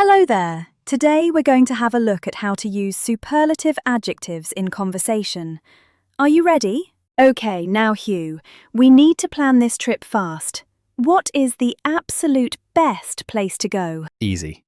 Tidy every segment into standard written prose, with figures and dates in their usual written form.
Hello there. Today we're going to have a look at how to use superlative adjectives in conversation. Are you ready? Okay, now Hugh, we need to plan this trip fast. What is the absolute best place to go? Easy.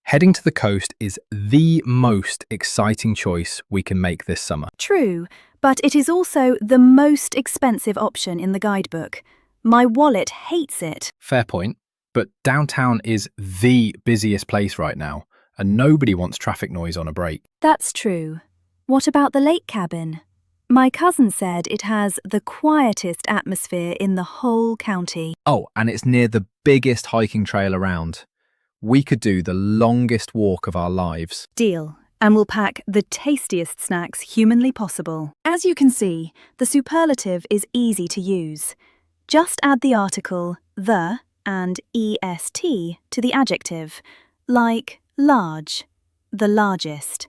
Heading to the coast is the most exciting choice we can make this summer. True, but it is also the most expensive option in the guidebook. My wallet hates it. Fair point, but downtown is the busiest place right now, and nobody wants traffic noise on a break. That's true. What about the lake cabin? My cousin said it has the quietest atmosphere in the whole county. Oh, and it's near the biggest hiking trail around. We could do the longest walk of our lives. Deal. And we'll pack the tastiest snacks humanly possible. As you can see, the superlative is easy to use. Just add the article the and est to the adjective, like large, the largest.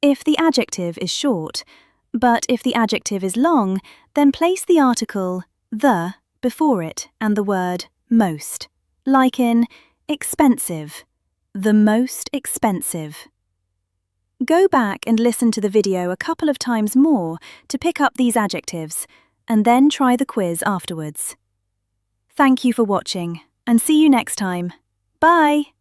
If the adjective is short, but if the adjective is long, then place the article the before it and the word most, like in expensive, the most expensive. Go back and listen to the video a couple of times more to pick up these adjectives, and then try the quiz afterwards. Thank you for watching, and see you next time. Bye!